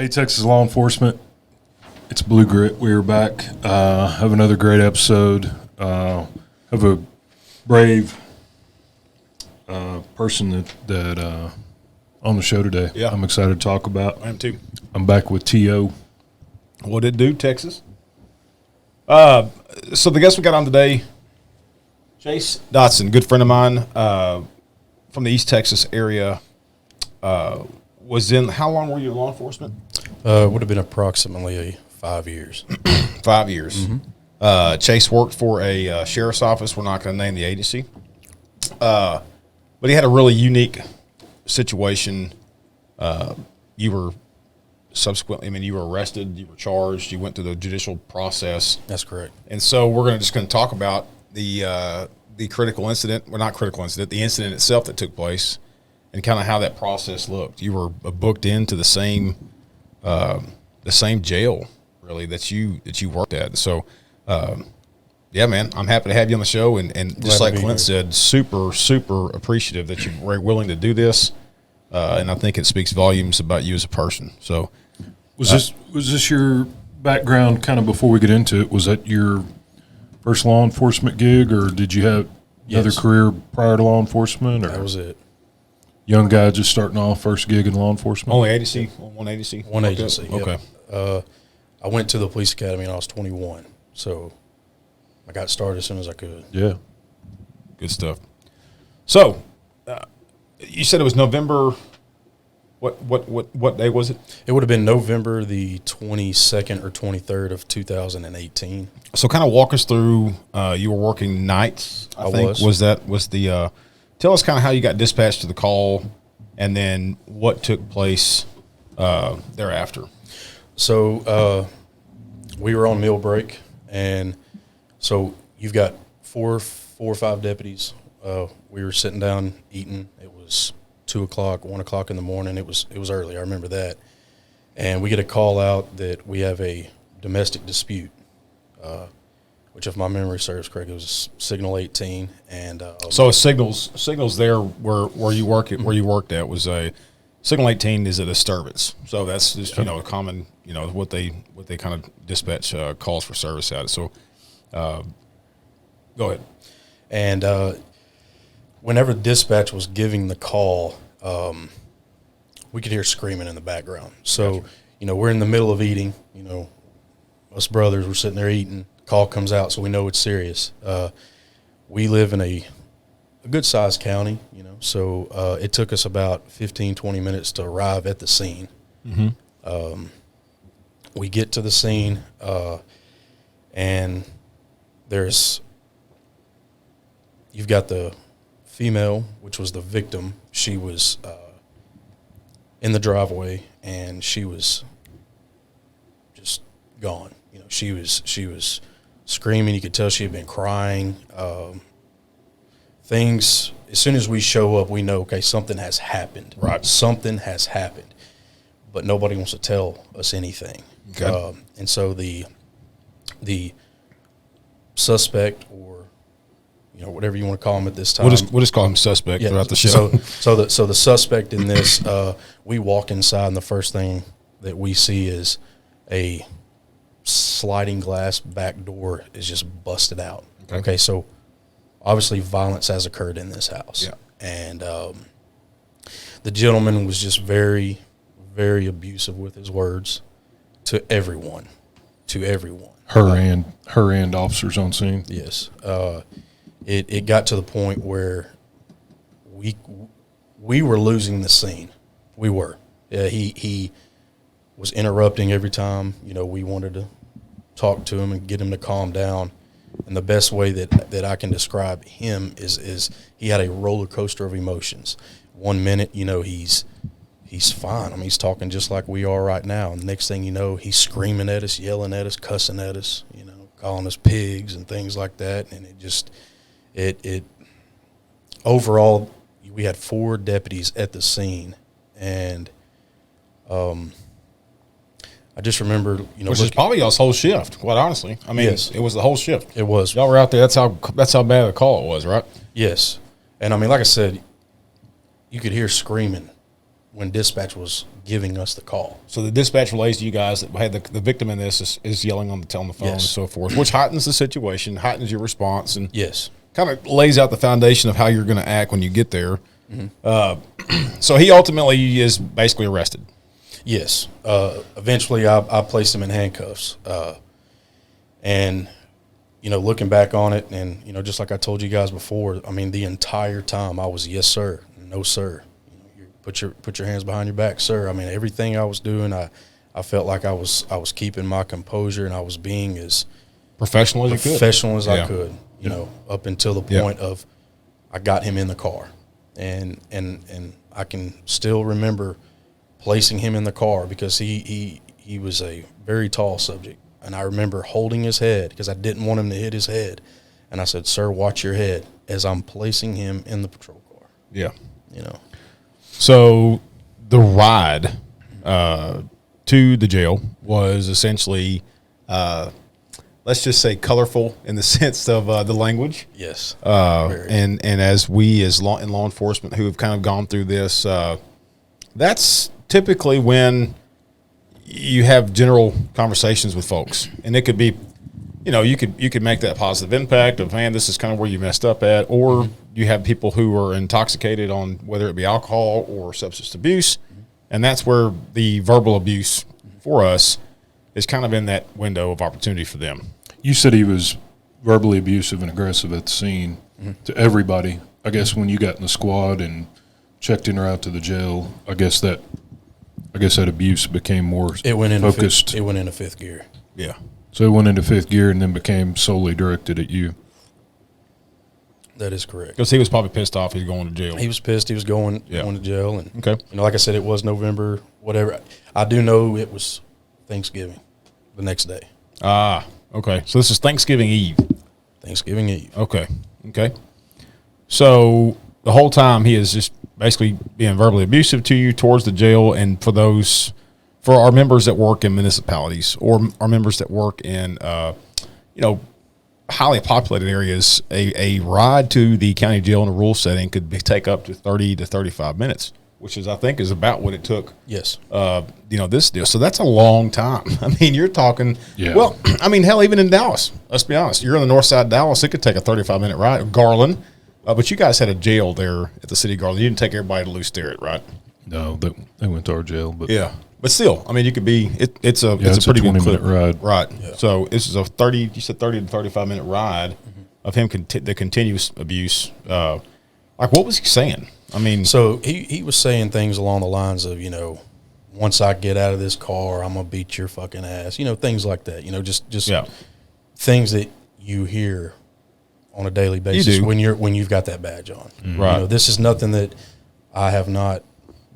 Hey, Texas law enforcement. It's Blue Grit. We are back. Have another great episode. Have a brave person that on the show today. Yeah. I'm excited to talk about. I am too. I'm back with T.O. What did it do, Texas? So the guest we got on today, Chase Dotson, good friend of mine from the East Texas area. Was in, how long were you in law enforcement? Would have been approximately 5 years. 5 years. Mm-hmm. Chase worked for a sheriff's office. We're not going to name the agency. But he had a really unique situation. You were subsequently, you were arrested, you were charged, you went through the judicial process. That's correct. And so we're just going to talk about the critical incident, well, not critical incident, the incident itself that took place, and kind of how that process looked. You were booked into the same jail, really, that you worked at. So, yeah, man, I'm happy to have you on the show, and just like Clint said, super, super appreciative that you're very willing to do this, and I think it speaks volumes about you as a person. So, Was this your background kind of before we get into it? Was that your first law enforcement gig, or did you have another career prior to law enforcement? Or That was it. Young guy just starting off, first gig in law enforcement? only agency? One agency? One agency. Yep. Okay. I went to the police academy when I was 21, so I got started as soon as I could. Yeah. Good stuff. So, you said it was November. What day was it? It would have been November the 22nd or 23rd of 2018. So, kind of walk us through. You were working nights. I think was the. Tell us kind of how you got dispatched to the call, and then what took place thereafter. So we were on meal break, and so you've got four or five deputies. We were sitting down eating. It was 2 o'clock, 1 o'clock in the morning. It was early. I remember that. And we get a call out that we have a domestic dispute, which, if my memory serves correct, it was Signal 18. And so signals there where you work at, where you worked at was a Signal 18 is a disturbance. So that's just a common what they kind of dispatch calls for service at. So go ahead. And whenever dispatch was giving the call, we could hear screaming in the background. So, we're in the middle of eating. Us brothers were sitting there eating. Call comes out, so we know it's serious. We live in a good-sized county, so it took us about 15, 20 minutes to arrive at the scene. Mm-hmm. We get to the scene, and you've got the female, which was the victim. She was in the driveway, and she was just gone. She was screaming. You could tell she had been crying. Things, as soon as we show up, we know, okay, something has happened. Right. Something has happened. But nobody wants to tell us anything. Okay. And so the suspect, or whatever you want to call him at this time. We'll just call him suspect throughout the show. So the suspect in this, we walk inside, and the first thing that we see is a sliding glass back door is just busted out. Okay, so obviously violence has occurred in this house. Yeah. And the gentleman was just very, very abusive with his words to everyone. Her and officers on scene. Yes. It got to the point where we were losing the scene. We were. He was interrupting every time, we wanted to talk to him and get him to calm down. And the best way that I can describe him is he had a roller coaster of emotions. 1 minute, he's fine. He's talking just like we are right now. And the next thing you know, he's screaming at us, yelling at us, cussing at us, calling us pigs and things like that. And it overall, we had 4 deputies at the scene. And I just remember, which is probably y'all's whole shift, quite honestly. Yes. It was the whole shift. It was. Y'all were out there. That's how bad the call it was, right? Yes. And like I said, you could hear screaming when dispatch was giving us the call. So the dispatch relays to you guys that had the victim in this is yelling on the phone Yes. and so forth, which heightens the situation, heightens your response, and Yes. kind of lays out the foundation of how you're going to act when you get there. So he ultimately is basically arrested. Yes. Eventually, I placed him in handcuffs. And, looking back on it, and, just like I told you guys before, I mean, the entire time I was, yes, sir, no, sir. You put your hands behind your back, sir. I mean, everything I was doing, I felt like I was keeping my composure, and I was being as Professional as you could. professional as I Yeah. could, up until the point of I got him in the car. And I can still remember placing him in the car because he was a very tall subject. And I remember holding his head because I didn't want him to hit his head. And I said, sir, watch your head as I'm placing him in the patrol car. Yeah. You know, So the ride to the jail was essentially, let's just say, colorful in the sense of the language. yes. And as we as law enforcement who have kind of gone through this, that's typically when you have general conversations with folks, and it could be, you could make that positive impact of, man, this is kind of where you messed up at, or you have people who are intoxicated on whether it be alcohol or substance abuse, and that's where the verbal abuse for us is kind of in that window of opportunity for them. You said he was verbally abusive and aggressive at the scene to everybody. I guess when you got in the squad and checked in or out to the jail, I guess that abuse became more It went into focused. It went into fifth gear. Yeah. So it went into fifth gear and then became solely directed at you. That is correct. Because he was probably pissed off he's going to jail. He was pissed. He was going to jail. And, Okay. like I said, it was November, whatever. I do know it was Thanksgiving the next day. Ah, okay. So this is Thanksgiving Eve. Thanksgiving Eve. Okay. Okay. So the whole time he is just basically being verbally abusive to you towards the jail, and for our members that work in municipalities or our members that work in, highly populated areas, a ride to the county jail in a rural setting could take up to 30 to 35 minutes, which I think is about what it took. Yes. This deal. So that's a long time. I mean, you're talking, Yeah. well, I mean, hell, even in Dallas, let's be honest, you're on the north side of Dallas, it could take a 35-minute ride. Garland, but you guys had a jail there at the city of Garland. You didn't take everybody to Loose Sterrett, right? No, they went to our jail, but Yeah. But still, I mean, you could be, it's a it's pretty a good 20-minute ride. Right. Yeah. So this is a 30 to 35-minute ride of him, the continuous abuse. Like, what was he saying? I mean, So he was saying things along the lines of, once I get out of this car, I'm gonna beat your fucking ass. Things like that. Just yeah. things that you hear on a daily basis do. when you've got that badge on. Right. This is nothing that I have not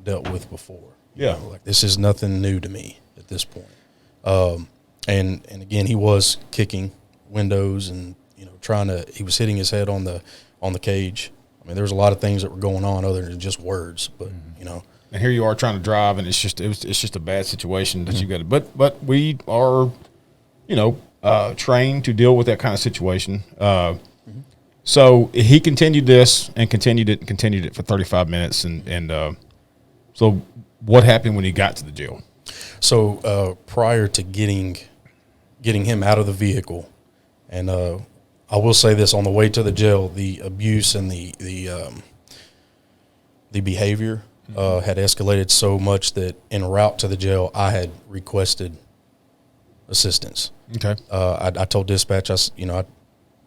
dealt with before. Yeah. Like, this is nothing new to me at this point. And again, he was kicking windows and he was hitting his head on the cage. I mean, there was a lot of things that were going on other than just words, but And here you are trying to drive, and it's just a bad situation that you got to. But we are, trained to deal with that kind of situation. So he continued this and continued it for 35 minutes, and so what happened when he got to the jail? So prior to getting him out of the vehicle, and I will say this, on the way to the jail, the abuse and the behavior had escalated so much that en route to the jail, I had requested assistance. Okay. I told dispatch, I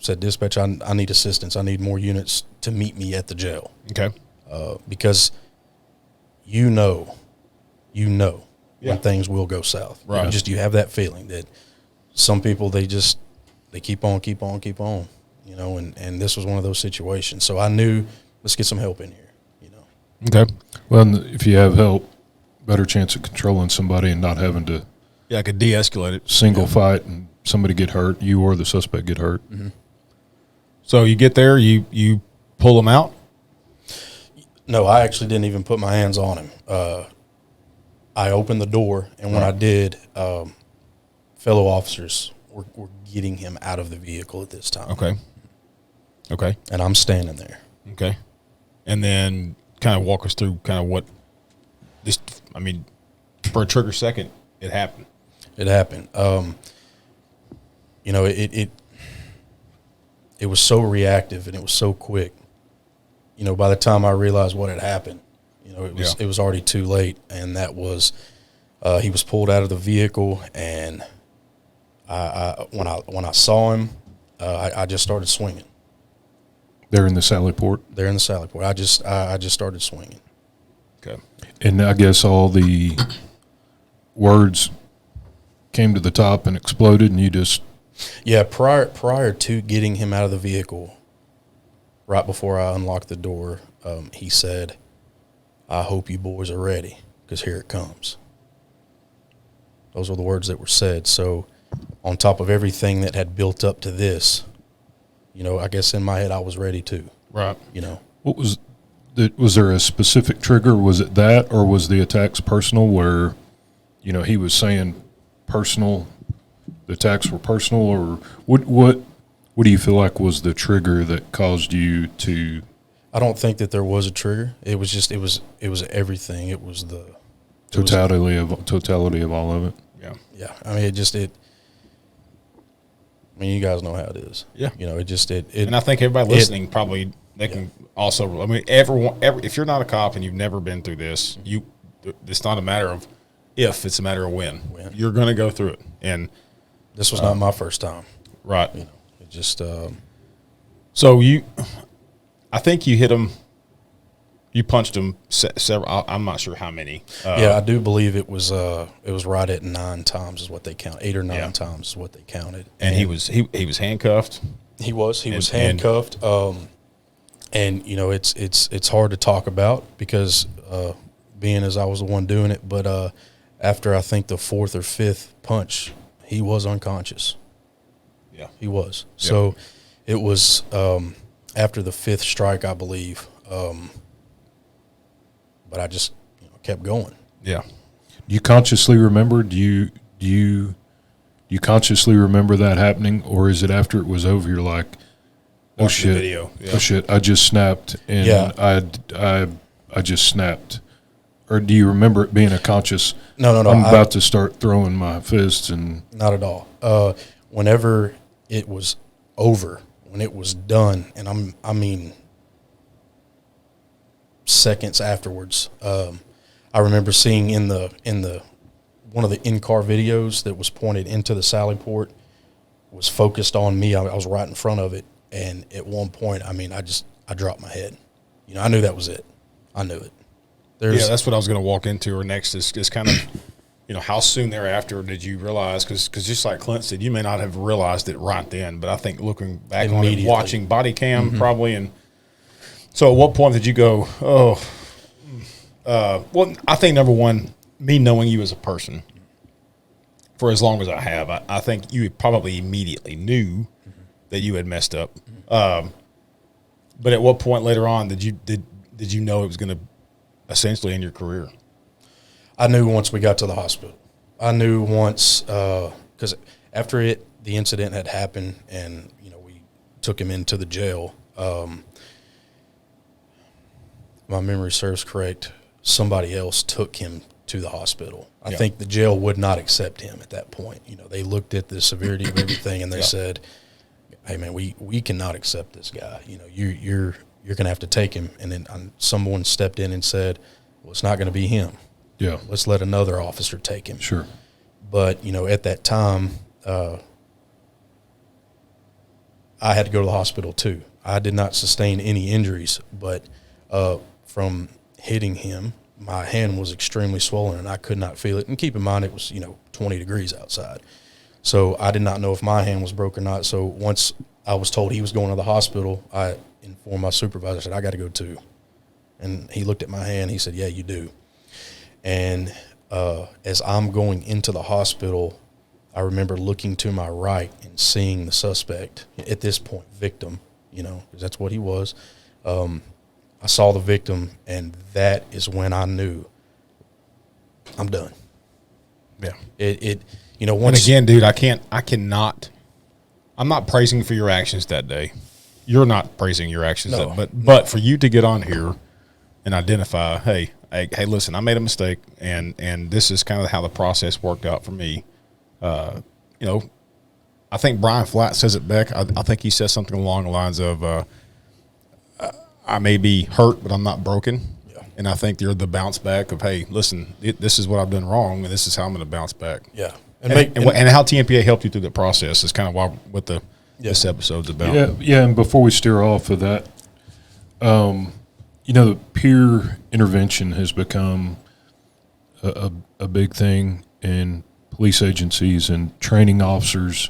said, dispatch, I need assistance. I need more units to meet me at the jail. Okay. Because Yeah. when things will go south. Right. You have that feeling that some people, they keep on, and this was one of those situations. So I knew, let's get some help in here, Okay. Well, and if you have help, better chance of controlling somebody and not having to Yeah, I could de-escalate it. single fight and somebody get hurt, you or the suspect get hurt. Mm-hmm. So you get there, you pull him out. No, I actually didn't even put my hands on him. I opened the door, and when I did, fellow officers were getting him out of the vehicle at this time. Okay. And I'm standing there. Okay. And then kind of walk us through kind of what this, I mean, for a trigger second, it happened. It happened. You know, it was so reactive and it was so quick. You know, by the time I realized what had happened, you know, it was already too late. And that was, he was pulled out of the vehicle, and when I saw him, I just started swinging. There in the Sally Port? There in the Sally Port. I just started swinging. Okay. And I guess all the words came to the top and exploded, and you just... Yeah, prior to getting him out of the vehicle, right before I unlocked the door, he said, "I hope you boys are ready, because here it comes." Those were the words that were said. So on top of everything that had built up to this, you know, I guess in my head I was ready too. Right. You know. What was there a specific trigger? Was it that, or was the attacks personal where, you know, he was saying personal, the attacks were personal, or what do you feel like was the trigger that caused you to? I don't think that there was a trigger. It was just, it was everything. It was the Totality of all of it. Yeah. Yeah. I mean, I mean, you guys know how it is. Yeah. You know, And I think everybody listening probably, they can also, I mean, if you're not a cop and you've never been through this, it's not a matter of if, it's a matter of when. You're going to go through it. And this was not my first time. right. You know, it just, So I think you hit him, you punched him several, I'm not sure how many. yeah, I do believe it was right at 9 times is what they count. 8 or 9 times is what they counted. And he was handcuffed. He was handcuffed. And you know, it's hard to talk about because, being as I was the one doing it, but, after I think the 4th or 5th punch, he was unconscious. Yeah. He was. So it was, after the 5th strike, I believe, but I just kept going. Yeah. Do you consciously remember? Do you consciously remember that happening, or is it after it was over? You're like, oh Watching shit, the video. Yeah. oh shit, I just snapped, and I just snapped. Or do you remember it being a conscious? No. I'm about to start throwing my fists, and not at all. Whenever it was over, when it was done, and I mean. Seconds afterwards, I remember seeing in the one of the in-car videos that was pointed into the Sally Port was focused on me. I was right in front of it, and at one point, I mean, I dropped my head. You know, I knew that was it. I knew it. That's what I was going to walk into. Or next is kind of, you know, how soon thereafter did you realize? Because just like Clint said, you may not have realized it right then, but I think looking back on it, watching body cam probably and. So at what point did you go, well, I think number one, me knowing you as a person for as long as I have, I think you probably immediately knew that you had messed up. But at what point later on did you know it was going to essentially end your career? I knew once we got to the hospital. I knew once, because after the incident had happened and, you know, we took him into the jail, my memory serves correct, somebody else took him to the hospital. I think the jail would not accept him at that point. You know, they looked at the severity of everything and they said, "Hey man, we cannot accept this guy. You know, you're going to have to take him." And then someone stepped in and said, "Well, it's not going to be him. yeah, Let's let another officer take him." sure. But, you know, at that time, I had to go to the hospital too. I did not sustain any injuries, but from hitting him, my hand was extremely swollen and I could not feel it. And keep in mind, it was, 20 degrees outside. So I did not know if my hand was broken or not. So once I was told he was going to the hospital, I informed my supervisor, I said, "I got to go too." And he looked at my hand. He said, "Yeah, you do." And as I'm going into the hospital, I remember looking to my right and seeing the suspect, at this point, victim, because that's what he was. I saw the victim, and that is when I knew I'm done. Yeah. Once and again, dude, I'm not praising for your actions that day. You're not praising your actions, no. But for you to get on here and identify, hey, hey, listen, I made a mistake, and this is kind of how the process worked out for me. You know, I think Brian Flatt says it back. I think he says something along the lines of, I may be hurt, but I'm not broken. Yeah. And I think they're the bounce back of, hey, listen, this is what I've done wrong, and this is how I'm going to bounce back. Yeah. And how TMPA helped you through the process is kind of what this episode's about. Yeah, and before we steer off of that, you know, peer intervention has become a big thing in police agencies and training officers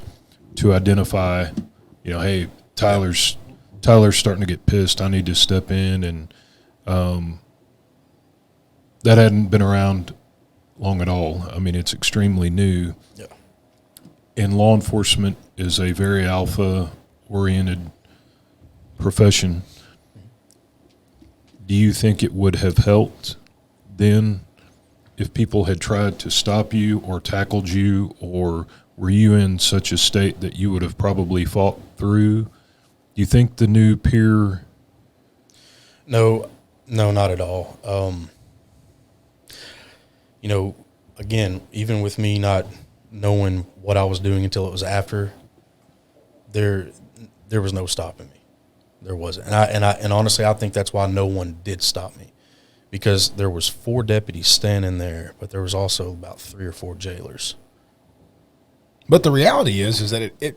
to identify, you know, hey, Tyler's starting to get pissed. I need to step in, and that hadn't been around long at all. I mean, it's extremely new. Yeah. And law enforcement is a very alpha-oriented profession. Do you think it would have helped then if people had tried to stop you or tackled you, or were you in such a state that you would have probably fought through? Do you think the new peer? No, not at all. You know, again, even with me not knowing what I was doing until it was after, there was no stopping me. There wasn't. And honestly, I think that's why no one did stop me, because there was 4 deputies standing there, but there was also about 3 or 4 jailers. But the reality is that it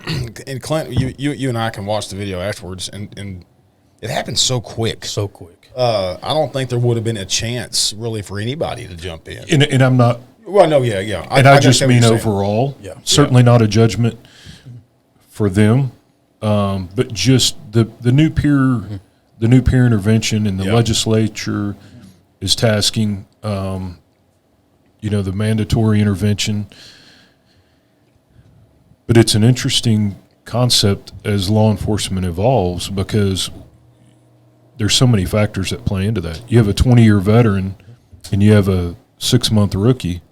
and Clint, you and I can watch the video afterwards, and it happened so quick. So quick. I don't think there would have been a chance really for anybody to jump in. And I'm not. Well, no, yeah. I just mean overall. Yeah. Certainly not a judgment for them, but just the new peer, the new peer intervention, and the legislature is tasking, you know, the mandatory intervention. But it's an interesting concept as law enforcement evolves, because there's so many factors that play into that. You have a 20-year veteran and you have a 6-month rookie.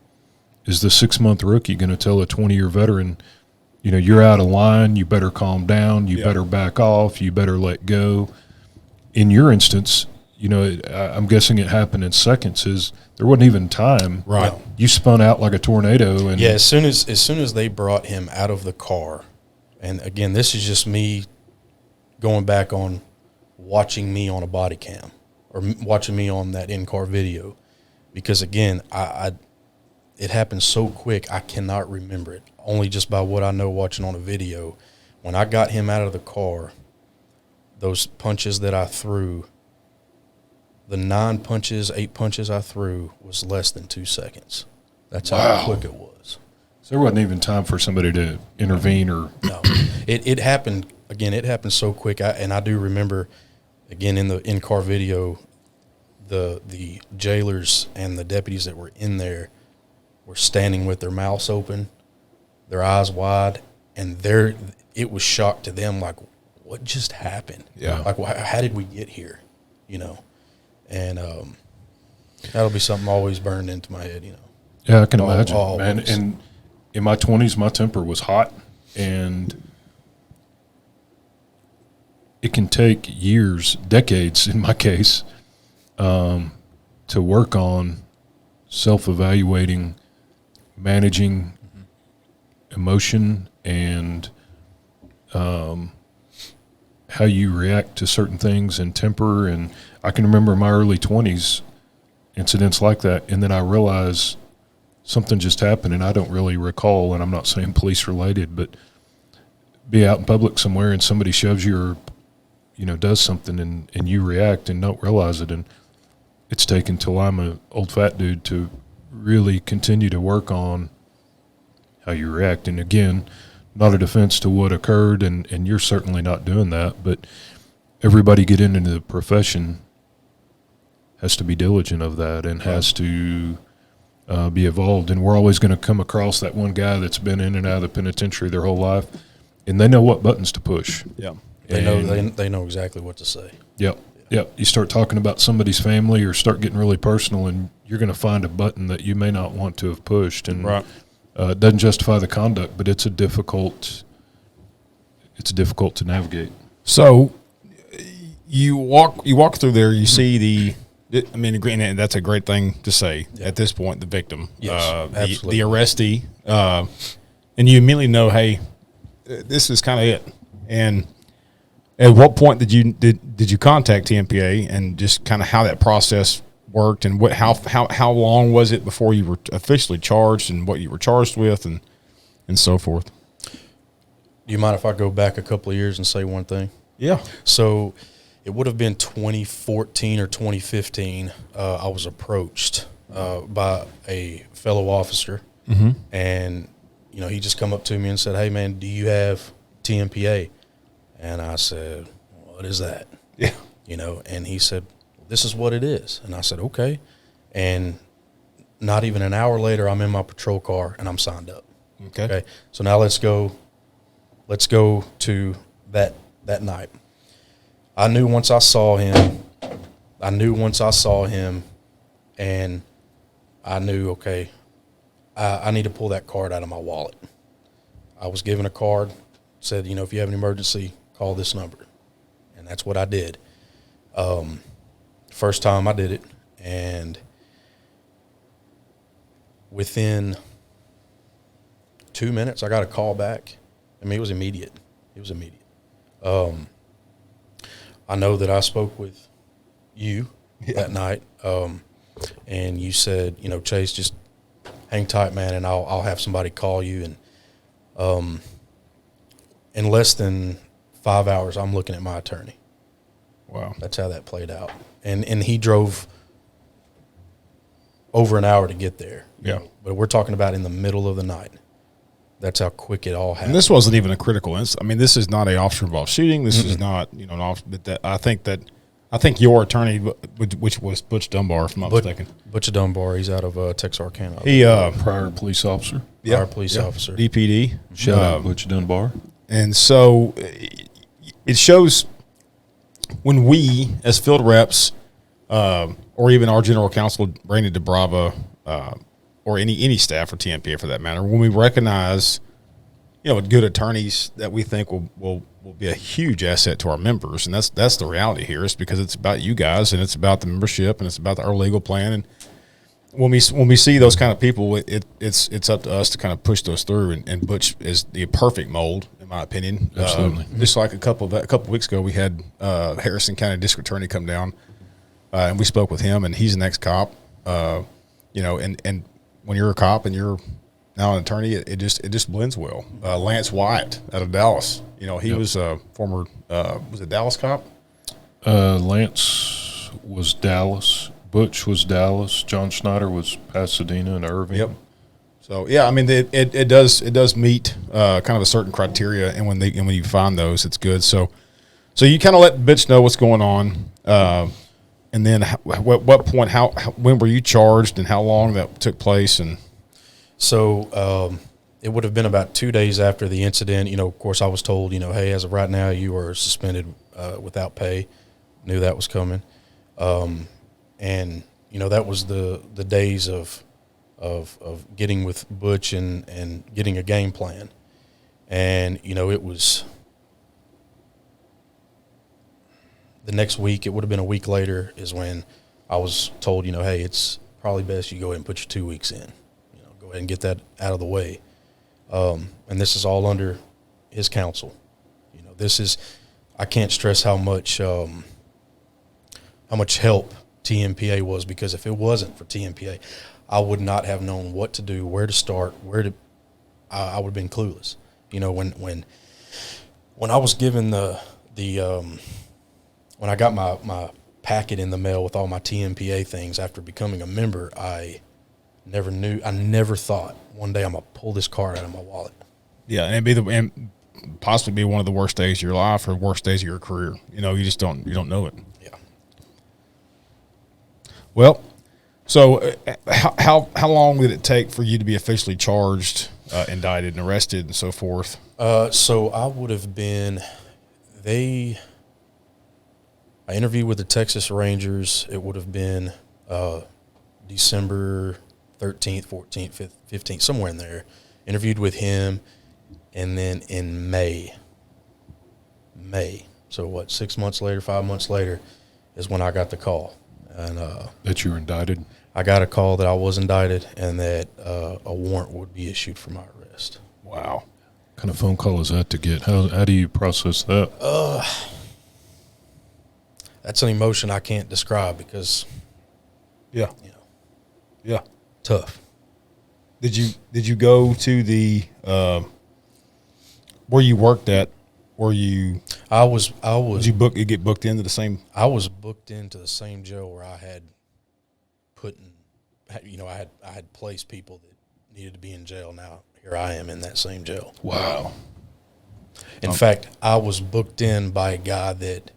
Is the 6-month rookie going to tell a 20-year veteran, you know, you're out of line, you better calm down, you better back off, you better let go? In your instance, you know, I'm guessing it happened in seconds. There wasn't even time. Right. You spun out like a tornado. And yeah, as soon as they brought him out of the car, and again, this is just me going back on watching me on a body cam or watching me on that in-car video, because again, it happened so quick I cannot remember it, only just by what I know watching on a video. When I got him out of the car, those punches that I threw, the 9 punches, 8 punches I threw was less than 2 seconds. That's how quick it was. So there wasn't even time for somebody to intervene or. No, it happened again. It happened so quick. I do remember, again, in the in-car video, the jailers and the deputies that were in there were standing with their mouths open, their eyes wide, and it was shock to them, like, what just happened? Yeah. Like, how did we get here? You know, and that'll be something always burned into my head. You know. Yeah, I can imagine, always. man. And in my 20s, my temper was hot, and it can take years, decades in my case, to work on self-evaluating, managing emotion, and how you react to certain things and temper. And I can remember in my early 20s incidents like that, and then I realized something just happened, and I don't really recall, and I'm not saying police related, but be out in public somewhere and somebody shoves you or, you know, does something, and you react and don't realize it. And it's taken till I'm an old fat dude to really continue to work on how you react. And again, not a defense to what occurred, and you're certainly not doing that, but everybody get into the profession has to be diligent of that and has to be evolved. And we're always going to come across that one guy that's been in and out of the penitentiary their whole life, and they know what buttons to push. Yeah. They know exactly what to say. Yep. Yep. You start talking about somebody's family or start getting really personal, and you're going to find a button that you may not want to have pushed. And it doesn't justify the conduct, but it's difficult to navigate. So you walk through there, you see I mean, and that's a great thing to say at this point. The victim, Yes, absolutely. the arrestee, and you immediately know, hey, this is kind of it. And at what point did you contact TMPA and just kind of how that process worked and how long was it before you were officially charged and what you were charged with and so forth? Do you mind if I go back a couple of years and say one thing? Yeah. So it would have been 2014 or 2015. I was approached by a fellow officer, and he just come up to me and said, "Hey, man, do you have TMPA?" And I said, "What is that?" Yeah. And he said, "This is what it is." And I said, "Okay." And not even an hour later, I'm in my patrol car and I'm signed up. Okay. So now let's go to that night. I knew once I saw him, and I knew, okay, I need to pull that card out of my wallet. I was given a card, said, if you have an emergency, call this number. And that's what I did. First time I did it, and within 2 minutes, I got a call back. I mean, it was immediate. I know that I spoke with you that night, and you said, Chase, just hang tight, man, and I'll have somebody call you. And in less than 5 hours, I'm looking at my attorney. Wow. That's how that played out. And he drove over an hour to get there. Yeah. But we're talking about in the middle of the night. That's how quick it all happened. And this wasn't even a critical incident. I mean, this is not an officer-involved shooting. This is not, an officer. But I think your attorney, which was Butch Dunbar, if I'm not mistaken. Butch Dunbar, he's out of Texarkana. He prior police officer. Prior police officer. DPD. Shout out Butch Dunbar. And so it shows when we, as field reps, or even our general counsel, Brandon DeBrava, or any staff or TMPA for that matter, when we recognize, good attorneys that we think will be a huge asset to our members, and that's the reality here. It's because it's about you guys, and it's about the membership, and it's about our legal plan. And when we see those kind of people, it's up to us to kind of push those through. And Butch is the perfect mold, in my opinion. Absolutely. Just like a couple weeks ago, we had Harrison County District Attorney come down, and we spoke with him, and he's an ex-cop. And when you're a cop and you're now an attorney, it just blends well. Lance Wyatt out of Dallas, he was a former was it Dallas cop? Lance was Dallas. Butch was Dallas. John Schneider was Pasadena and Irving. Yep. So yeah, I mean it does meet kind of a certain criteria, and when you find those, it's good. So you kind of let Butch know what's going on. And then what point, when were you charged and how long that took place? And so it would have been about 2 days after the incident. Of course, I was told, hey, as of right now, you are suspended without pay. Knew that was coming. And, that was the days of getting with Butch and getting a game plan. And, it was the next week. It would have been a week later is when I was told, hey, it's probably best you go ahead and put your 2 weeks in. Go ahead and get that out of the way. And this is all under his counsel. I can't stress how much help TMPA was, because if it wasn't for TMPA, I would not have known what to do, where to start, I would have been clueless. When I was given when I got my packet in the mail with all my TMPA things after becoming a member, I never thought one day I'm going to pull this card out of my wallet. Yeah, and and possibly be one of the worst days of your life or worst days of your career. You just don't know it. Yeah. Well, so how long did it take for you to be officially charged, indicted, and arrested, and so forth? So I would have been I interviewed with the Texas Rangers. It would have been December 13th, 14th, 15th, somewhere in there. Interviewed with him, and then in May, so 6 months later, 5 months later, is when I got the call. and That you were indicted? I got a call that I was indicted and that a warrant would be issued for my arrest. Wow. What kind of phone call is that to get? How do you process that? That's an emotion I can't describe because, Yeah. Yeah. tough. Did you go to the where you worked at? Were you? Did you get booked into the same? I was booked into the same jail where I had I had placed people that needed to be in jail. Now here I am in that same jail. Wow. In fact, I was booked in by a guy that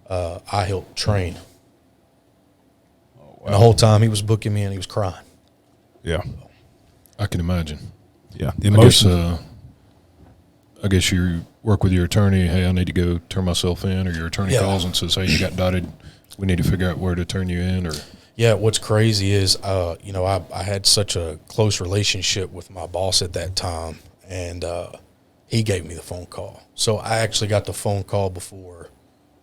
I helped train. And the whole time he was booking me and he was crying. Yeah. I can imagine. Yeah. The emotion. I guess you work with your attorney. Hey, I need to go turn myself in, or your attorney calls and says, "Hey, you got indicted. We need to figure out where to turn you in." Or yeah, what's crazy is, I had such a close relationship with my boss at that time, and he gave me the phone call. So I actually got the phone call before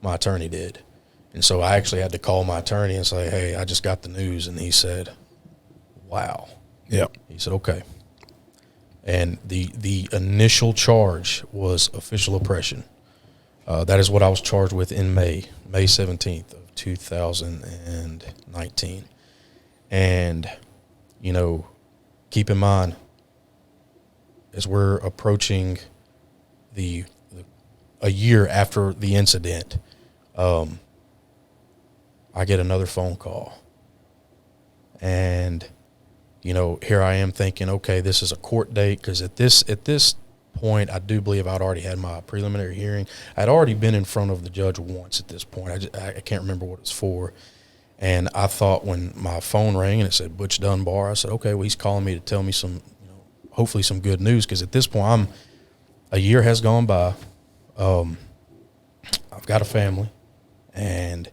my attorney did, and so I actually had to call my attorney and say, "Hey, I just got the news," and he said, "Wow." Yeah. He said, "Okay." And the initial charge was official oppression. That is what I was charged with in May 17th of 2019. And, keep in mind, as we're approaching a year after the incident, I get another phone call. And here I am thinking, okay, this is a court date, because at this point, I do believe I'd already had my preliminary hearing. I'd already been in front of the judge once at this point. I can't remember what it was for. And I thought when my phone rang and it said Butch Dunbar, I said, okay, well, he's calling me to tell me some, hopefully some good news, because at this point, a year has gone by. I've got a family, and,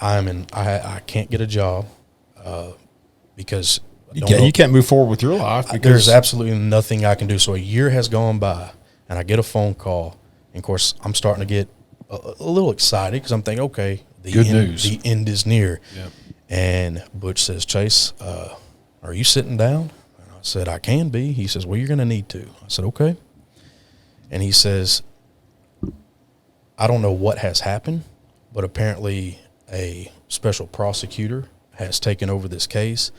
I can't get a job. Because you can't move forward with your life because there's absolutely nothing I can do. So a year has gone by, and I get a phone call. And of course, I'm starting to get a little excited because I'm thinking, okay, good news. The end is near. Yep. And Butch says, "Chase, are you sitting down?" And I said, "I can be." He says, "Well, you're going to need to." I said, "Okay." And he says, "I don't know what has happened, but apparently a special prosecutor has taken over this case,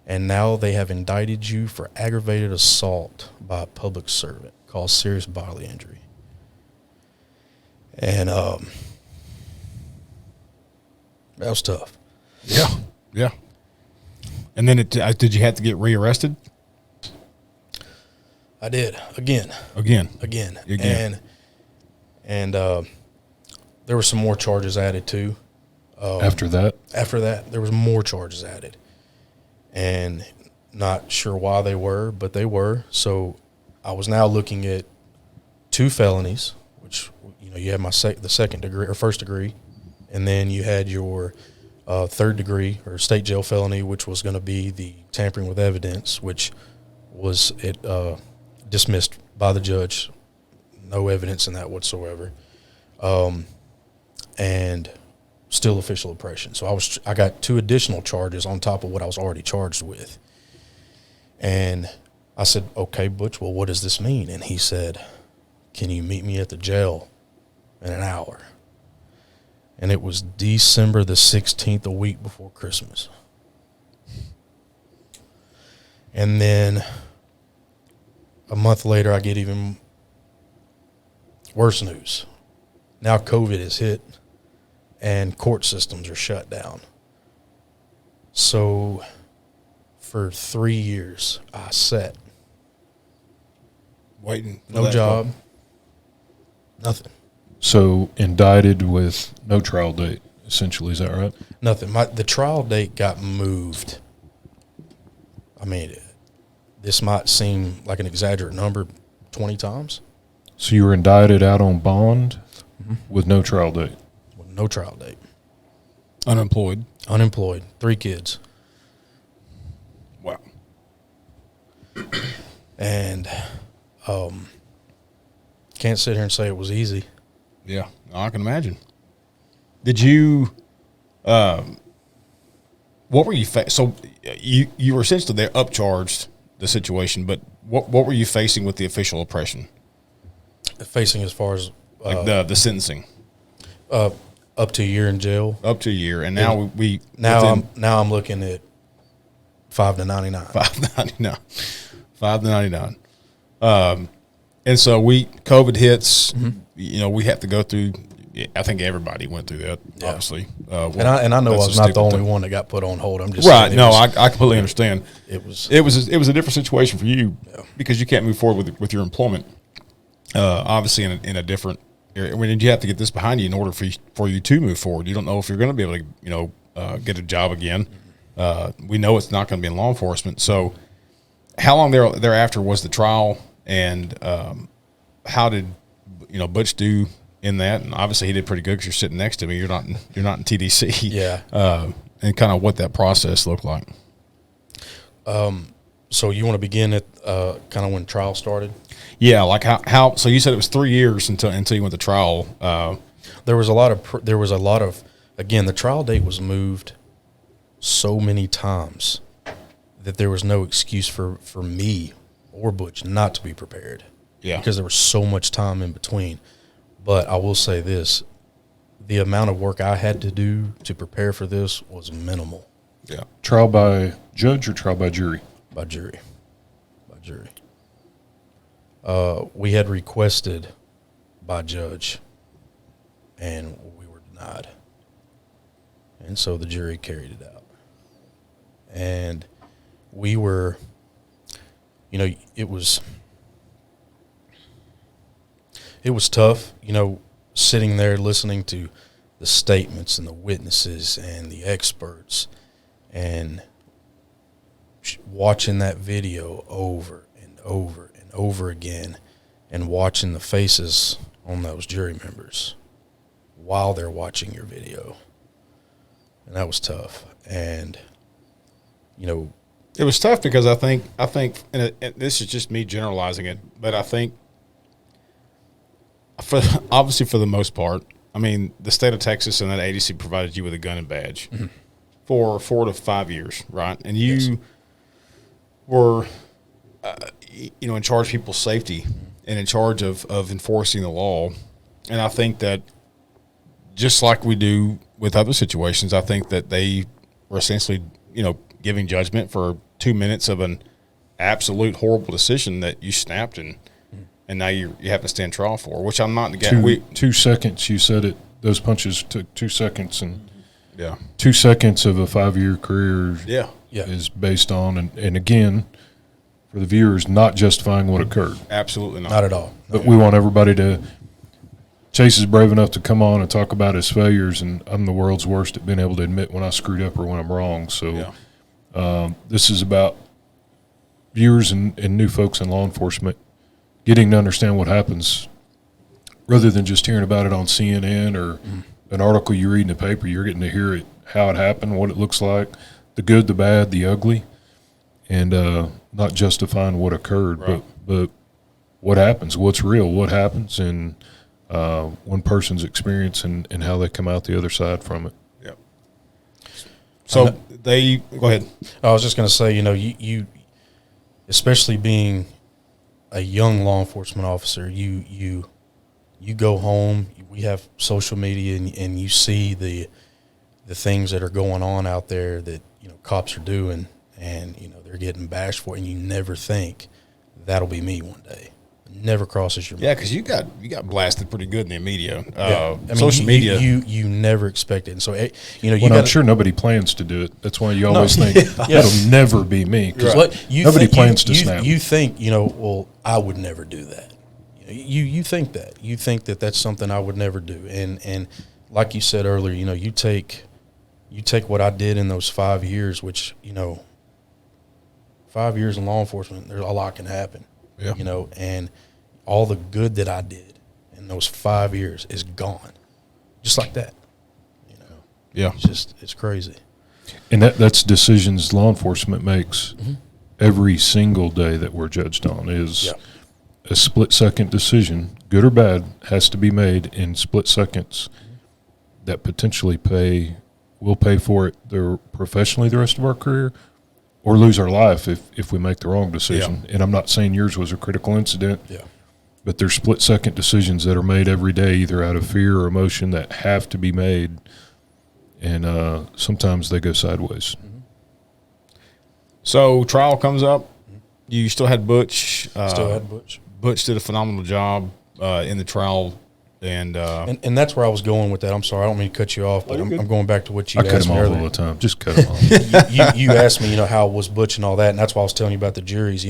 and now they have indicted you for aggravated assault by a public servant, caused serious bodily injury." And that was tough. Yeah. Yeah. And then did you have to get rearrested? I did again. And there were some more charges added too. After that, there was more charges added, and not sure why they were, but they were. So I was now looking at 2 felonies, which you had the second degree or first degree, and then you had your third degree or state jail felony, which was going to be the tampering with evidence, which was dismissed by the judge. No evidence in that whatsoever, and still official oppression. So I got 2 additional charges on top of what I was already charged with. And I said, "Okay, Butch, well, what does this mean?" And he said, "Can you meet me at the jail in an hour?" And it was December the 16th, a week before Christmas. And then a month later, I get even worse news. Now COVID has hit, and court systems are shut down. So for 3 years, I sat. Waiting. No job. Nothing. so indicted with no trial date, essentially. Is that right? Nothing. The trial date got moved. I mean, this might seem like an exaggerate number, 20 times. So you were indicted out on bond with no trial date? With no trial date. Unemployed. 3 kids. Wow. And can't sit here and say it was easy. Yeah, I can imagine. Did you? What were you? So you were essentially there upcharged the situation, but what were you facing with the official oppression? Facing as far as Like the sentencing, up to a year in jail. up to a year, and now I'm looking at 5 to 99. $5 to $99. And so COVID hits. You know, we have to go through. I think everybody went through that. Yeah. Obviously, and I know I was not the only one that got put on hold. I'm just right. No, I completely understand. It was a different situation for you because you can't move forward with your employment. Obviously, in a different area. I mean, you have to get this behind you in order for you to move forward. You don't know if you're going to be able to, get a job again. We know it's not going to be in law enforcement. So, how long thereafter was the trial, and how did Butch do in that? And obviously, he did pretty good because you're sitting next to me. You're not in TDC. Yeah. And kind of what that process looked like. So you want to begin at kind of when trial started? Yeah, like how? So you said it was 3 years until you went to trial. There was a lot of again, the trial date was moved so many times that there was no excuse for me or Butch not to be prepared. Yeah, because there was so much time in between. But I will say this: the amount of work I had to do to prepare for this was minimal. Yeah, Trial by judge or trial by jury? By jury. We had requested by judge, and we were denied. And so the jury carried it out. And we were, it was tough, sitting there listening to the statements and the witnesses and the experts and watching that video over and over and over again and watching the faces on those jury members while they're watching your video. And that was tough. And, it was tough because I think, and this is just me generalizing it, but I think obviously for the most part, I mean, the state of Texas and that agency provided you with a gun and badge for 4 to 5 years, right? And you were, in charge of people's safety and in charge of enforcing the law. And I think that just like we do with other situations, I think that they were essentially, giving judgment for 2 minutes of an absolute horrible decision that you snapped and now you have to stand trial for, which I'm not negating. 2 seconds, you said it. Those punches took 2 seconds, and 2 seconds of a 5-year career is based on, and again, for the viewers, not justifying what occurred. Absolutely not. Not at all. But we want everybody to. Chase is brave enough to come on and talk about his failures, and I'm the world's worst at being able to admit when I screwed up or when I'm wrong. So this is about viewers and new folks in law enforcement getting to understand what happens rather than just hearing about it on CNN or an article you read in the paper. You're getting to hear it, how it happened, what it looks like, the good, the bad, the ugly, and not justifying what occurred, right. but what happens, what's real, what happens, and one person's experience and how they come out the other side from it. Yep. So go ahead. I was just going to say, you especially being a young law enforcement officer, you go home, we have social media, and you see the things that are going on out there that, cops are doing, and, they're getting bashed for it, and you never think that'll be me one day. Never crosses your mind. Yeah, because you got blasted pretty good in the media. Social media. You never expect it. And so, I'm sure nobody plans to do it. That's why you always think, that'll never be me. Right. Nobody plans to snap. You think, well, I would never do that. You think that. You think that that's something I would never do. And like you said earlier, you take what I did in those 5 years, which, 5 years in law enforcement, there's a lot can happen. Yeah. And all the good that I did in those 5 years is gone, just like that. Yeah, it's crazy. And that's decisions law enforcement makes every single day that we're judged on is a split-second decision, good or bad, has to be made in split seconds that potentially we'll pay for it professionally the rest of our career, or lose our life if we make the wrong decision. Yeah. And I'm not saying yours was a critical incident. Yeah. But there's split-second decisions that are made every day, either out of fear or emotion, that have to be made, and sometimes they go sideways. So trial comes up. You still had Butch. Still had Butch. Butch did a phenomenal job in the trial, and And that's where I was going with that. I'm sorry, I don't mean to cut you off, but I'm going back to what you I cut asked him me off earlier. all the time. Just cut him off. you asked me, how was Butch and all that, and that's why I was telling you about the juries.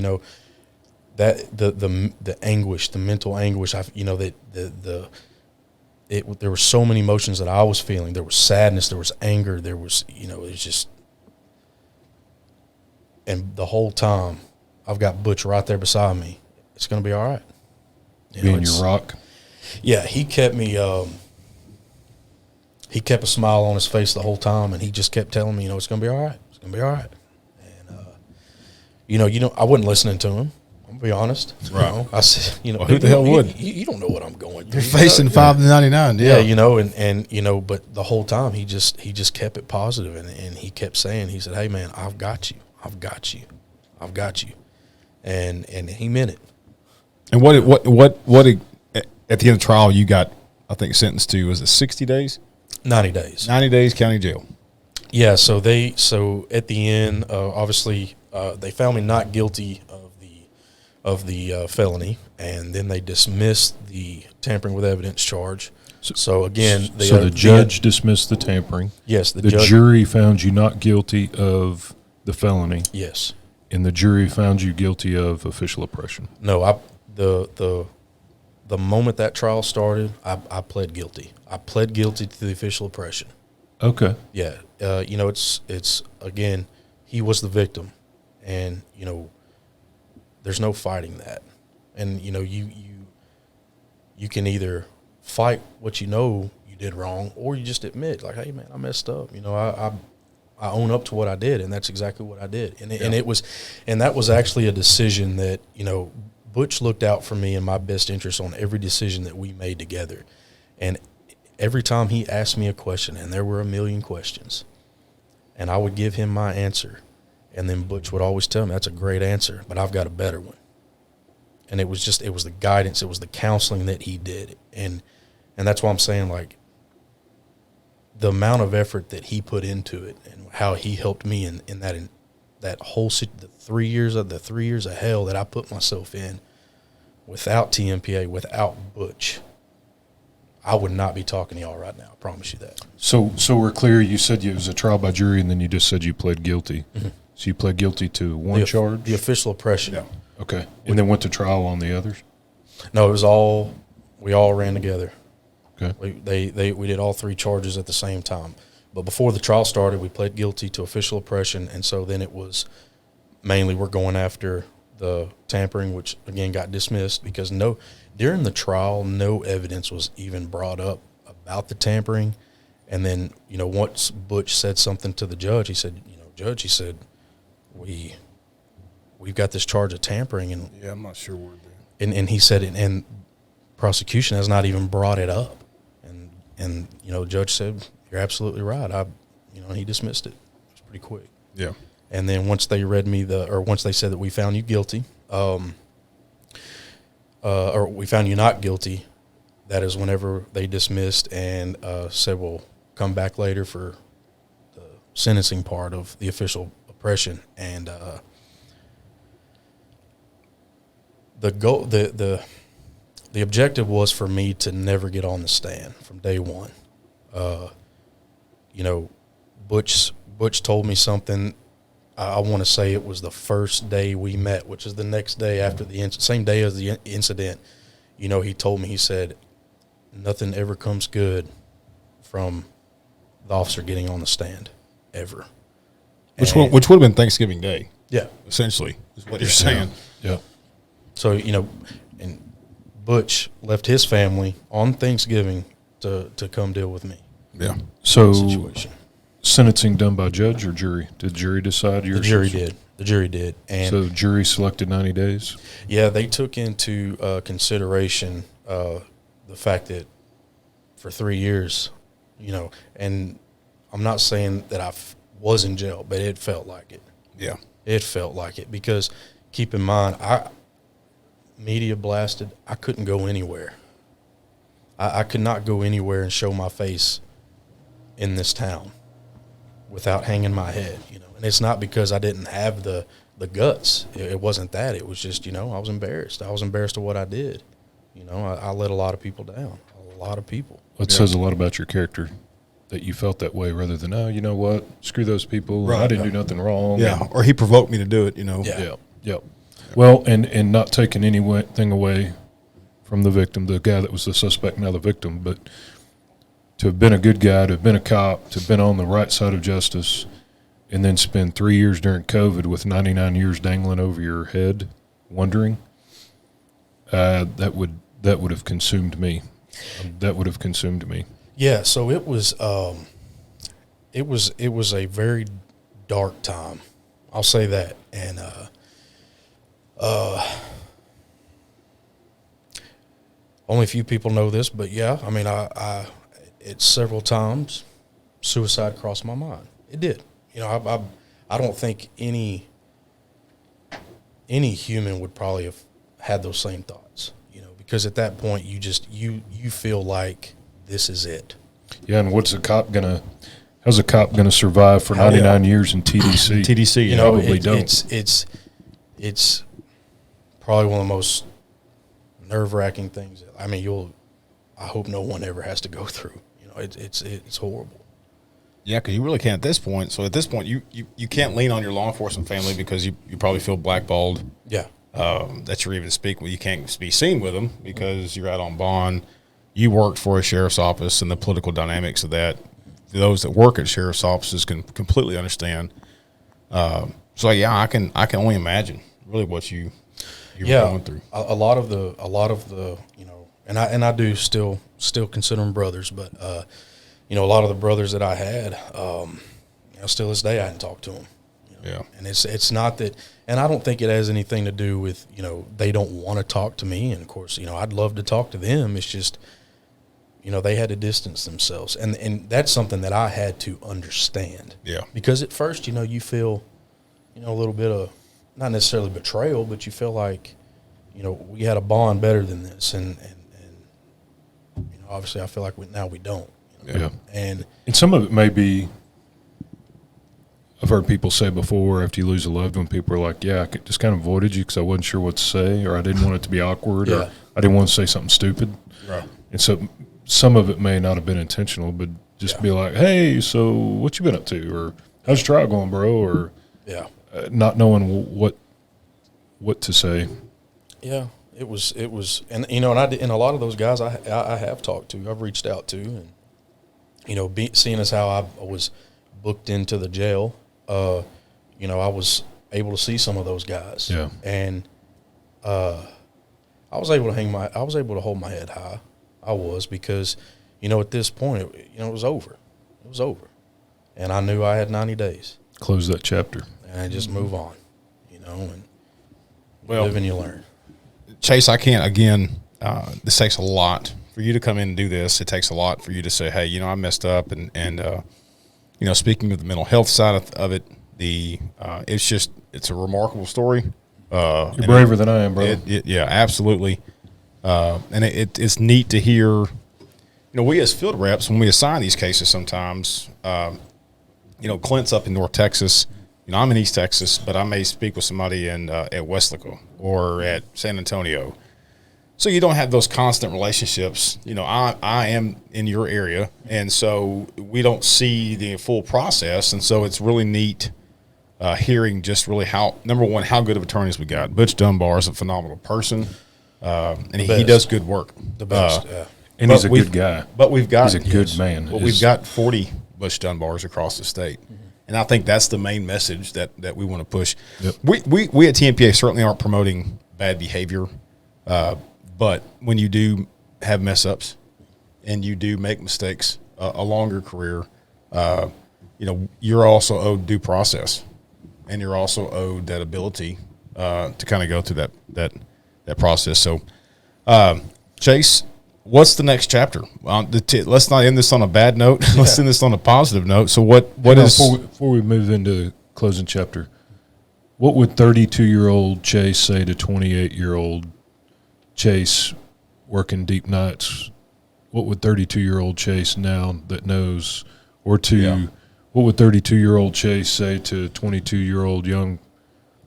That the anguish, the mental anguish. There were so many emotions that I was feeling. There was sadness, there was anger, there was it was just, and the whole time I've got Butch right there beside me. It's going to be all right. Being your rock. Yeah, he kept me. He kept a smile on his face the whole time, and he just kept telling me, it's going to be all right. It's going to be all right. And I wasn't listening to him. I'm gonna be honest. Right. I said, Well, who the hell would? You don't know what I'm going through. you're facing 5 to 99. Yeah, and but the whole time he just kept it positive, and he kept saying, he said, "Hey man, I've got you, I've got you, I've got you," and he meant it. And what at the end of the trial you got, I think, sentenced to, was it 60 days? 90 days. 90 days county jail. Yeah. So at the end, obviously, they found me not guilty of the felony, and then they dismissed the tampering with evidence charge. So again, the judge dismissed the tampering. Yes, the jury found you not guilty of the felony. Yes, and the jury found you guilty of official oppression. No, the moment that trial started, I pled guilty. I pled guilty to the official oppression. Okay. Yeah, it's again, he was the victim, and there's no fighting that. And you can either fight what you did wrong, or you just admit, like, hey man, I messed up. I own up to what I did, and that's exactly what I did. And that was actually a decision that Butch looked out for me and my best interest on every decision that we made together. And every time he asked me a question, and there were a million questions, and I would give him my answer, and then Butch would always tell me, that's a great answer, but I've got a better one. And it was the guidance, it was the counseling that he did. And that's why I'm saying, like, the amount of effort that he put into it and how he helped me in that whole the 3 years of hell that I put myself in without TMPA, without Butch, I would not be talking to y'all right now. I promise you that. So we're clear. You said it was a trial by jury, and then you just said you pled guilty. Mm-hmm. So you pled guilty to one charge? The official oppression. Yeah. Okay. And then went to trial on the others? No, it was we all ran together. Okay. We did all 3 charges at the same time. But before the trial started, we pled guilty to official oppression, and so then it was mainly we're going after the tampering, which again got dismissed because during the trial no evidence was even brought up about the tampering. And then once Butch said something to the judge, he said, Judge, he said, we've got this charge of tampering, and Yeah, I'm not sure where and he said, and prosecution has not even brought it up, and the judge said, you're absolutely right. He dismissed it. It was pretty quick. Yeah. And then once they once they said that we found you guilty, or we found you not guilty, that is whenever they dismissed and said, well, come back later for the sentencing part of the official oppression. And the objective was for me to never get on the stand from day one. Butch told me something. I want to say it was the first day we met, which is the next day after the same day as the incident. He told me, he said, nothing ever comes good from the officer getting on the stand, ever. Which would have been Thanksgiving Day. Yeah. Essentially, is what you're saying. Yeah. So, and Butch left his family on Thanksgiving to come deal with me. Yeah. So Situation. sentencing done by judge or jury? Did jury decide yours? The jury did. And so jury selected 90 days? yeah, they took into consideration the fact that for 3 years you know, and I'm not saying that was in jail, but it felt like it. Yeah. It felt like it because keep in mind, media blasted, I couldn't go anywhere. I could not go anywhere and show my face in this town without hanging my head, you know. And it's not because I didn't have the guts. It wasn't that. It was just, you know, I was embarrassed. I was embarrassed of what I did. You know, I let a lot of people down, a lot of people. It says a lot about your character that you felt that way rather than, oh, you know what, screw those people. Right. I didn't do nothing wrong. Yeah, or he provoked me to do it, you know. Yeah. Well, and not taking anything away from the victim, the guy that was the suspect, now the victim, but to have been a good guy, to have been a cop, to have been on the right side of justice, and then spend 3 years during COVID with 99 years dangling over your head, wondering, that would have consumed me. That would have consumed me. Yeah, so it was a very dark time. I'll say that, and only a few people know this, but yeah, I mean, I it's several times suicide crossed my mind. It did. You know, I don't think any human would probably have had those same thoughts, you know, because at that point you just you feel like this is it. Yeah, and how's a cop gonna survive for 99 years in TDC? TDC, you know, probably don't. It's probably one of the most nerve-wracking things. I mean, I hope no one ever has to go through. You know, it's horrible. Yeah, because you really can't at this point. So at this point, you can't lean on your law enforcement family because you probably feel blackballed. Yeah. That you're even speaking with. You can't be seen with them because you're out on bond. You worked for a sheriff's office, and the political dynamics of that, those that work at sheriff's offices can completely understand. So yeah, I can only imagine really what you were going through. A lot of the you know, and I do still consider them brothers, but you know, a lot of the brothers that I had, you know, still this day I hadn't talked to them. You know? Yeah, and it's not that, and I don't think it has anything to do with, you know, they don't want to talk to me, and of course, you know, I'd love to talk to them. It's just, you know, they had to distance themselves, and that's something that I had to understand. Yeah, because at first, you know, you feel, you know, a little bit of not necessarily betrayal, but you feel like, you know, we had a bond better than this, and you know, obviously, I feel like now we don't. You know? Yeah, and some of it may be. I've heard people say before, after you lose a loved one, people are like, "Yeah, I just kind of avoided you because I wasn't sure what to say, or I didn't want it to be awkward, or I didn't want to say something stupid." Right. And so, some of it may not have been intentional, but just be like, "Hey, so what you been up to?" or "How's your trial going, bro?" or not knowing what to say. Yeah, it was, and you know, and a lot of those guys I have talked to, I've reached out to, and you know, seeing as how I was booked into the jail, you know, I was able to see some of those guys. Yeah, and I was able to hold my head high. I was, because, you know, at this point, you know, it was over. It was over, and I knew I had 90 days. Close that chapter. And just move on, you know, and well, live and you learn. Chase, I can't, again, this takes a lot for you to come in and do this. It takes a lot for you to say, hey, you know, I messed up. And you know, speaking of the mental health side of it, it's a remarkable story. You're braver than I am, bro. Yeah, absolutely. And it's neat to hear, you know, we as field reps, when we assign these cases sometimes, you know, Clint's up in North Texas. You know, I'm in East Texas, but I may speak with somebody at Westlaco or at San Antonio. So you don't have those constant relationships. You know, I am in your area, and so we don't see the full process. And so it's really neat hearing just really number one, how good of attorneys we got. Butch Dunbar is a phenomenal person, and he does good work. The best, yeah. And he's a good guy. But we've got – he's a good man. But we've got 40 Butch Dunbars across the state. Mm-hmm. And I think that's the main message that we want to push. Yep. We at TMPA certainly aren't promoting bad behavior, but when you do have mess ups and you do make mistakes along your career, you know, you're also owed due process, and you're also owed that ability to kind of go through that process. So, Chase, what's the next chapter? Let's not end this on a bad note. Let's end this on a positive note. So what is before we move into the closing chapter? What would 32-year-old Chase say to 28-year-old Chase working deep nights? What would 32-year-old Chase now that knows, or what would 32-year-old Chase say to 22-year-old young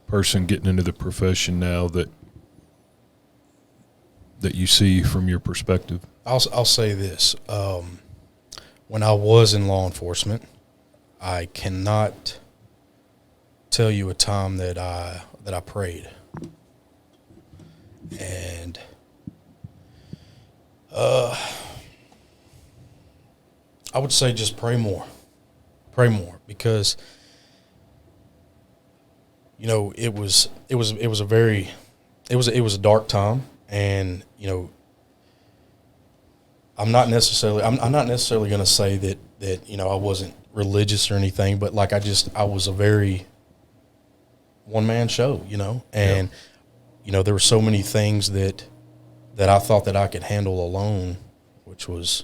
person getting into the profession now that you see from your perspective? I'll say this. When I was in law enforcement, I cannot tell you a time that I prayed. And I would say just pray more. Pray more, because it was a dark time, and I'm not necessarily going to say that I wasn't religious or anything, but like I was a very one-man show, and there were so many things that I thought that I could handle alone, which was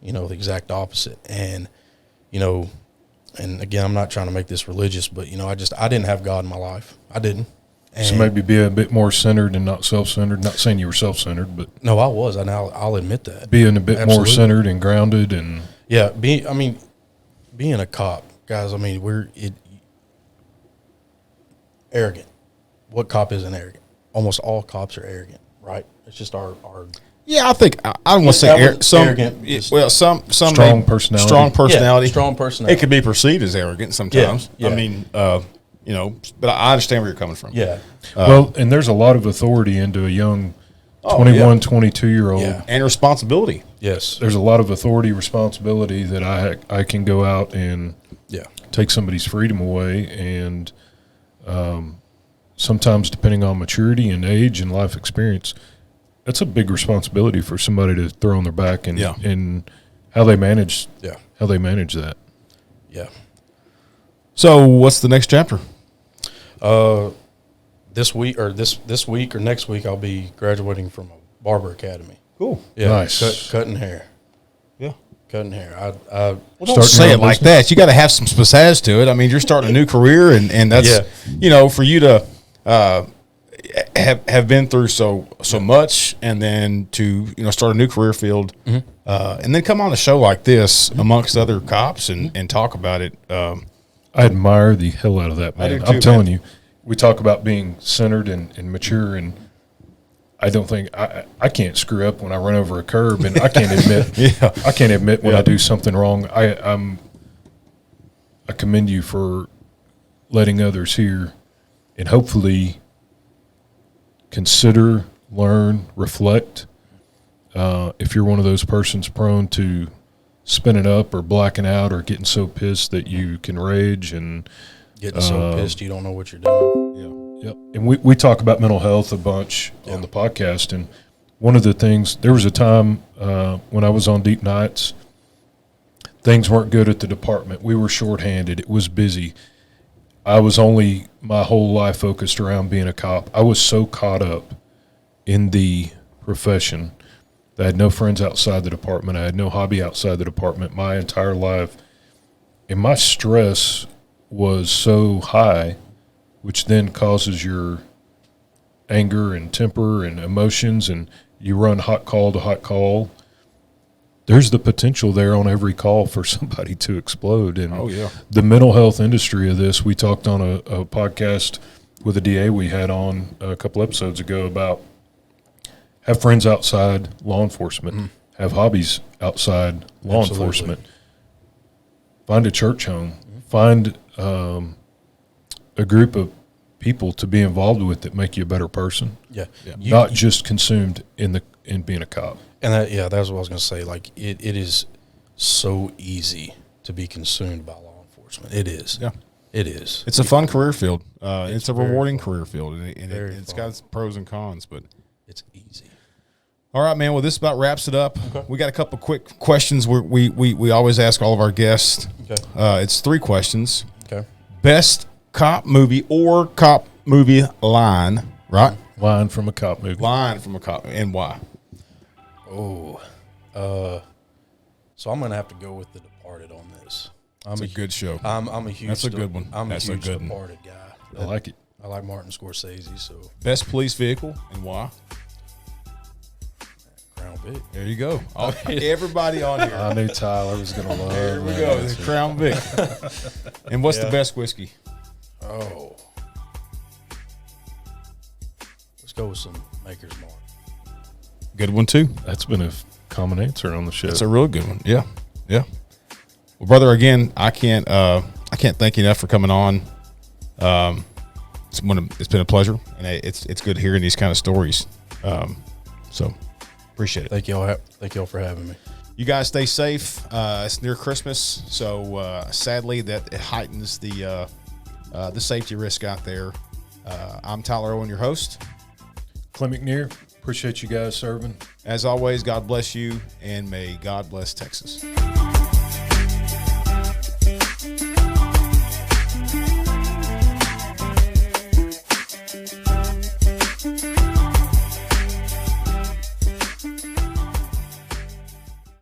the exact opposite. And and again, I'm not trying to make this religious, but I didn't have God in my life. I didn't. And so maybe be a bit more centered and not self-centered. Not saying you were self-centered, but no, I was, and I'll admit that. Being a bit more centered and grounded, and being a cop, guys. Arrogant. What cop isn't arrogant? Almost all cops are arrogant, right? It's just our. Yeah, I think I don't want to say arrogant. Some strong personality. Strong personality. Yeah, strong personality. It could be perceived as arrogant sometimes. Yeah. But I understand where you're coming from. Yeah. And there's a lot of authority into a young 21, 22-year-old. Yeah. And responsibility. Yes. There's a lot of authority, responsibility that I can go out and take somebody's freedom away. And sometimes, depending on maturity and age and life experience, that's a big responsibility for somebody to throw on their back and how they manage that. Yeah. So what's the next chapter? This week or next week, I'll be graduating from a barber academy. Cool. Yeah. Nice. Cutting hair. Yeah. Cutting hair. Don't say it like that. You got to have some pizzazz to it. I mean, you're starting a new career, and that's for you to have been through so much, and then to start a new career field, and then come on a show like this amongst other cops and talk about it. I admire the hell out of that, man. I'm telling you, we talk about being centered and mature, and I don't think I can't screw up when I run over a curb, and I can't admit when I do something wrong. I commend you for letting others hear, and hopefully consider, learn, reflect. If you're one of those persons prone to spinning up or blacking out or getting so pissed that you can rage and getting so pissed you don't know what you're doing. Yep. And we talk about mental health a bunch on the podcast. And one of the things, there was a time when I was on deep nights, things weren't good at the department. We were shorthanded. It was busy. I was only my whole life focused around being a cop. I was so caught up in the profession that I had no friends outside the department. I had no hobby outside the department my entire life. And my stress was so high, which then causes your anger and temper and emotions, and you run hot call to hot call. There's the potential there on every call for somebody to explode. And the mental health industry of this, we talked on a podcast with a DA we had on a couple episodes ago about have friends outside law enforcement, have hobbies outside law enforcement, find a church home, find a group of people to be involved with that make you a better person. Not just consumed in being a cop. And that's what I was going to say. Like it is so easy to be consumed by law enforcement. It is. Yeah. It is. It's a fun career field. It's a rewarding career field, and it's got its pros and cons, but it's easy. All right, man. Well, this about wraps it up. Okay. We got a couple quick questions we always ask all of our guests. Okay. It's 3 questions. Okay. Best cop movie or cop movie line, right? Line from a cop movie. Line from a cop, and why? So I'm gonna have to go with The Departed on this. It's a good show. I'm a huge. That's a good one. I'm That's a a huge good one. Departed guy. I like it. I like Martin Scorsese. So Best police vehicle and why? Crown Vic. There you go. Everybody on here. I knew Tyler was going to love There we that go. answer. The Crown Vic. And what's the best whiskey? Oh, let's go with some Maker's Mark. Good one too. That's been a common answer on the show. It's a real good one. Yeah. Yeah. Well, brother, again, I can't thank you enough for coming on. It's been a pleasure, and it's good hearing these kind of stories. So appreciate it. Thank y'all for having me. You guys stay safe. It's near Christmas, so sadly that it heightens the safety risk out there. I'm Tyler Owen, your host. Clint McNear, appreciate you guys serving. As always, God bless you, and may God bless Texas.